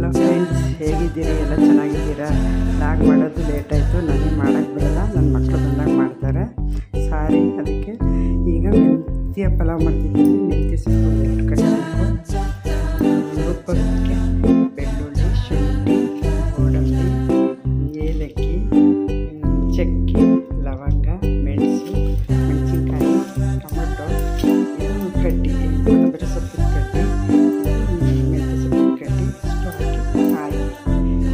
Hello friends, ಹೇಗಿದ್ದೀರಿ? ಎಲ್ಲ ಚೆನ್ನಾಗಿದ್ದೀರಾ? ಲಾಗ್ ಮಾಡೋದು ಲೇಟ್ ಆಯಿತು, ನನಗೆ ಮಾಡೋಕ್ಕೆ ಬರಲ್ಲ, ನನ್ನ ಮಕ್ಕಳು ಬಂದಾಗ ಮಾಡ್ತಾರೆ. ಸಾರಿ, ಅದಕ್ಕೆ ಈಗ ಮೆಂತ್ಯ ಪಲಾವ್ ಮಾಡ್ತಿದ್ದೀನಿ. ಮೆಂತ್ಯ ಸೊಪ್ಪು ಎಷ್ಟು ಕಡೆ ರುಬ್ಬೋದಕ್ಕೆ ಬೆಳ್ಳುಳ್ಳಿ, ಶುಂಠಿ, ಗೋಡಂಬಿ, ಏಲಕ್ಕಿ, ಚಕ್ಕೆ, ಲವಂಗ, ಮೆಣಸು, ಮೆಣಸಿನ್ಕಾಯಿ, ಟೊಮೆಟೊ, ಕಡ್ಡಿ, ಕೊತ್ತಂಬರಿ ಸೊಪ್ಪಿನ ಕಡ್ಡಿ, ಮೆಂತ್ಯ ಸೊಪ್ಪಿನ ಕಡ್ಡಿ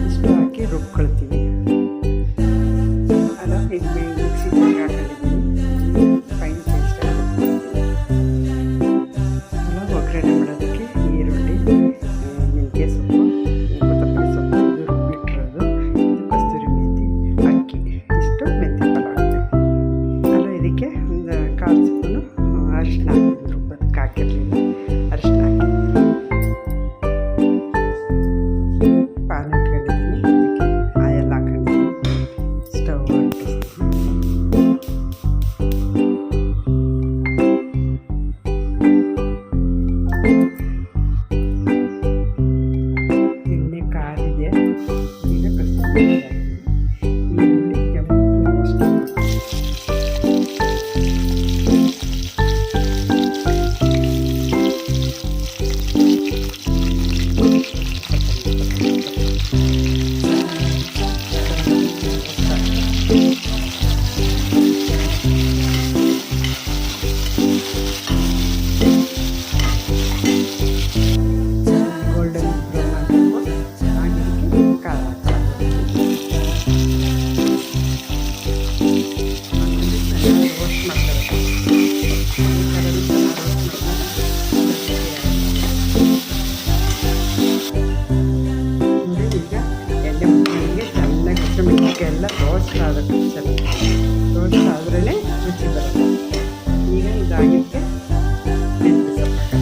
ಇಷ್ಟು ಹಾಕಿ ರುಬ್ಕೊಳ್ತೀವಿ. ಅಲ್ಲ, ಈಗ ಮಿಕ್ಸಿ ಹಾಕೊಂಡಿದ್ದೀನಿ, ಫೈನ್ ಪೇಸ್ಟ್ ಅಲ್ಲ. ಒಗ್ಗರಣೆ ಮಾಡೋದಕ್ಕೆ ಈರುಳ್ಳಿ, ಮೆಂತ್ಯ ಸೊಪ್ಪು, ಕೊತ್ತಂಬರಿ ಸೊಪ್ಪು, ಇದು ರುಬ್ಬಿಟ್ಟಿರೋದು, ಇದು ಕಸ್ತೂರಿ ಮೆಂತಿ, ಅಕ್ಕಿ, ಇಷ್ಟು ಮೆಂತ್ಯ ಪಲಾವ್ ಅಲ್ಲ. ಇದಕ್ಕೆ ಒಂದು 1/4 ಸ್ಪೂನು ಅರಿಶಿನ ಹಾಕಿದ್ದೀನಿ, ರುಬ್ಬದಕ್ಕೆ ಹಾಕಿರಲಿಲ್ಲ, ಅರಿಶಿನ ಹಾಕಿದ್ದೀನಿ. ಪಾನ್ ಇಟ್ಕೊಂಡಿದ್ದೀನಿ, ಅದಕ್ಕೆ ಆಯಲ್ ಹಾಕೊಂಡಿದ್ದೀನಿ, ಸ್ಟವ್ ಎಣ್ಣೆ ಕಾದಿದೆ. ಈಗ ಕಸ್ತೂರಿ ಈರುಳ್ಳಿ ಕೆಂಪು ಗೋಲ್ಡನ್ ಬ್ರೌನ್ ಆಗಬೇಕು. ಆಗಿದ್ದಕ್ಕೆ ಖಾರ ರೋಸ್ಟ್ ಮಾಡ್ತಾರೆ. ಈಗ ಎಣ್ಣೆ ಮುಟ್ಟಿಗೆ ಚೆನ್ನಾಗಿ ಮೆಣಸಿಗೆ ಎಲ್ಲ ರೋಸ್ಟ್ ಆಗಬೇಕು. ಚೆನ್ನಾಗಿ ರೋಸ್ಟ್ ಆದ್ರೇ ರುಚಿ ಬರುತ್ತೆ. ಈಗ ಇದಾಗಿಕ್ಕೆ ಮೆಂತ್ಯ ಸೊಪ್ಪು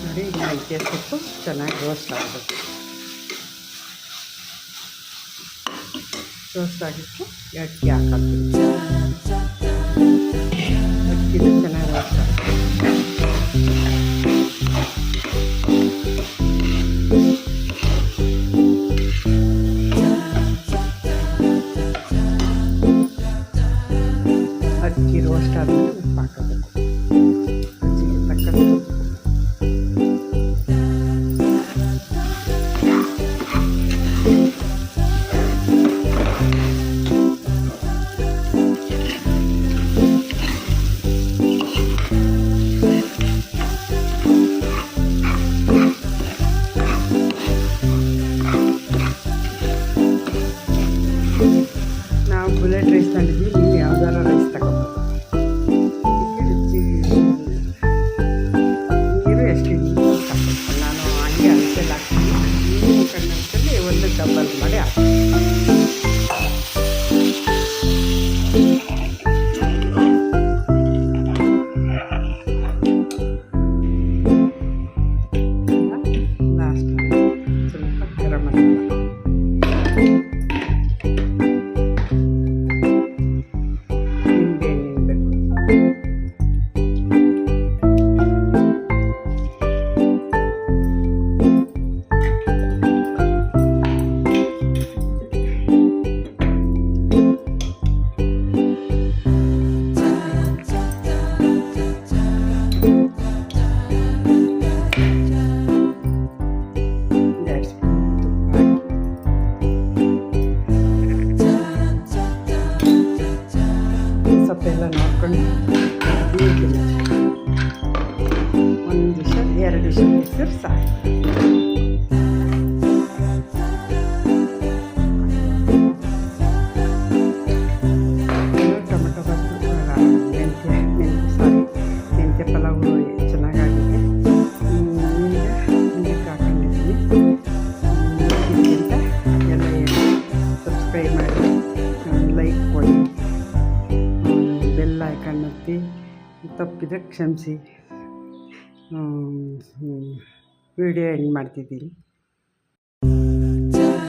ನೋಡಿ. ಈಗ ಮೆಂತ್ಯ ಸೊಪ್ಪು ಚೆನ್ನಾಗಿ ರೋಸ್ಟ್ ಆಗಬೇಕು. ರೋಸ್ಟ್ ಆಗಿಕ್ಕೆ ಅಕ್ಕಿ ಹಾಕೋದು. ಅಕ್ಕಿದು ಚೆನ್ನಾಗಿ ರೋಸ್ಟ್ ಆಗುತ್ತೆ. ಅಕ್ಕಿ ರೋಸ್ಟ್ ಆದಮೇಲೆ ಉಪ್ಪು ಹಾಕಬೇಕು. ರುಚಿಗೆ ತಕ್ಕಷ್ಟು ಉಪ್ಪು. ನಾವು ಬುಲೆಟ್ ರೈಸ್ ತಂದಿದ್ವಿ, ನೀವು ಯಾವ್ದಾರ ರೈಸ್ ತಗೋಬೋದು. ನೀರು ಎಷ್ಟು ಹಾಕಬೇಕು. ನಾನು ಹಂಗೆ ಅಳತೆಲ್ಲ ಹಾಕ್ತೀನಿ. ನೀವು ಕಣ್ಣಲ್ಲಿ ಒಂದು ಡಬ್ಬಲ್ ಮಾಡಿ ಹಾಕಿ. ಲಾಸ್ಟ್ ಸ್ವಲ್ಪ ಗರಂ ಮಸಾಲ, ಸೊಪ್ಪೆಲ್ಲ ನೋಡ್ಕೊಂಡು 1 ವಿಷಲ್ 2 ವಿಷಲ್ ಬಿಸಿರು ಸಾಕು. ಟೊಮೆಟೊ ಬಾತು ಮೆಂತ್ಯ ಪಲಾವು ಚೆನ್ನಾಗಾಗಿದೆ. ಈಗ ಇದಕ್ಕೆ ಹಾಕೊಂಡಿದ್ದೀನಿ. ಇದಕ್ಕಿಂತ ಎಲ್ಲ ಸಬ್ಸ್ಕ್ರೈಬ್ ಮಾಡಿ, ಲೈಕ್ ಕೊಡಿ, ಬೆಲ್ ಐಕಾನ್ ಒತ್ತಿ. ತಪ್ಪಿದರೆ ಕ್ಷಮಿಸಿ. ವಿಡಿಯೋ ಎಂಡ್ ಮಾಡ್ತಿದ್ದೀನಿ.